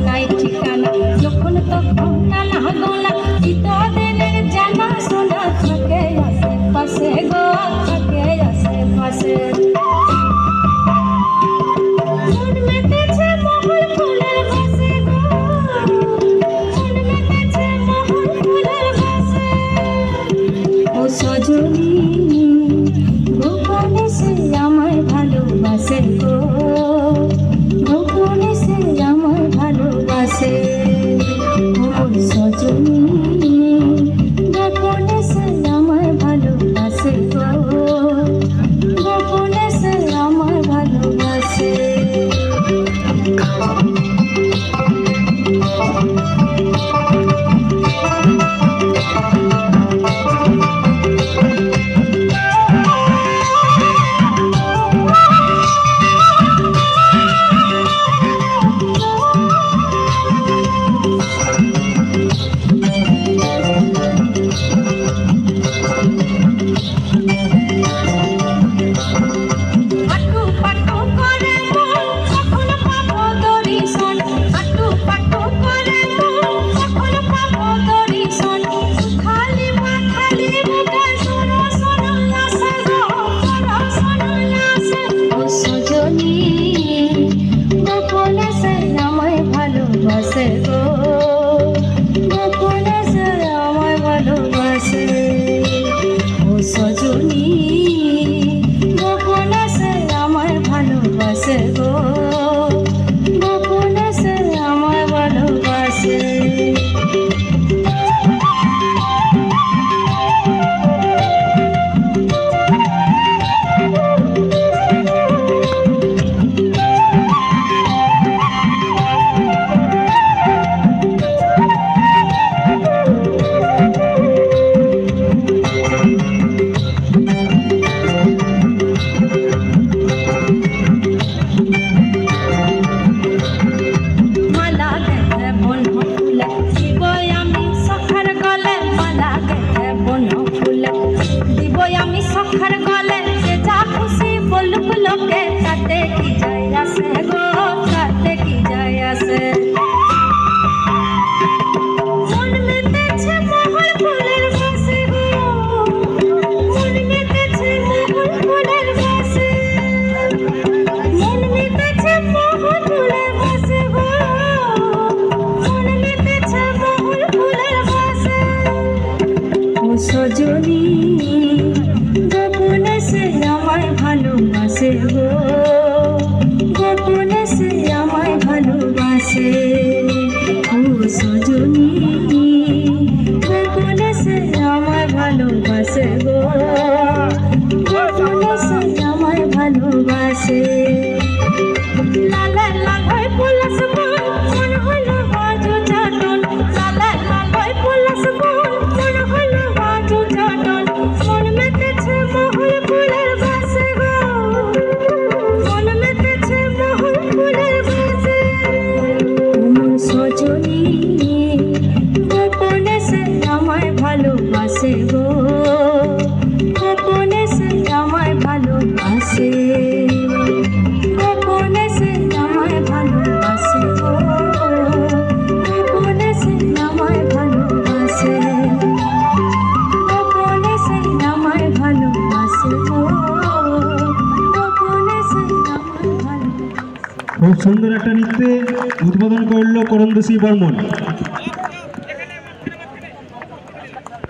নাই ঠিকানা, যখন তখন নানা গোনা চিতদিনের জানা শোনা থাকে আশেপাশে গো, থাকে আশেপাশে। মন মেতেছে মহুল ফুলের বাসে গো, মন মেতেছে মহুল ফুলের বাসে। ও সজনী গোপনে সে আমায় ভালোবাসে গো, গোপনে সে আমায় ভালোবাসে। ও সজনী গোপনে সে আমায় ভালোবাসে গো, গোপনে সে আমায় ভালোবাসে। আমি সখার গলে যে যা খুশি বলুক লোকে, তাতে কি যায় আসে গো, তাতে কি যায় আসে। মন মেতেছে মহুল ফুলের বাসে গো, মন মেতেছে মহুল ফুলের বাসে, মন মেতেছে মহুল ফুলের বাসে গো, মন মেতেছে মহুল ফুলের বাসে। ও সজনী গোপনে সে আমায় ভালোবাসে গো, গোপনে সে আমায় ভালোবাসে। ও সজনী গোপনে সে আমায় ভালোবাসে গো, গোপনে সে আমায় ভালোবাসে। লালা লাগাই পলাশ বন মন হলো বাজু চাটন, লালা লাগাই পলাশ বন মন হলো বাজু চাটন। মন মেতেছে মহুল ফুলের বাসে গো, মন মেতেছে মহুল ফুলের বাসে। আমার সজনী গোপনে সে আমায় ভালোবাসে গো, গোপনে সে আমায় ভালোবাসে, গোপনে সে আমায় ভালোবাসে গো, গোপনে সে আমায় ভালোবাসে, গোপনে সে আমায় ভালোবাসে গো, গোপনে সে আমায় ভালোবাসে। খুব সুন্দর একটা নৃত্যে উদ্বোধন করলো করন্দসী বর্মন।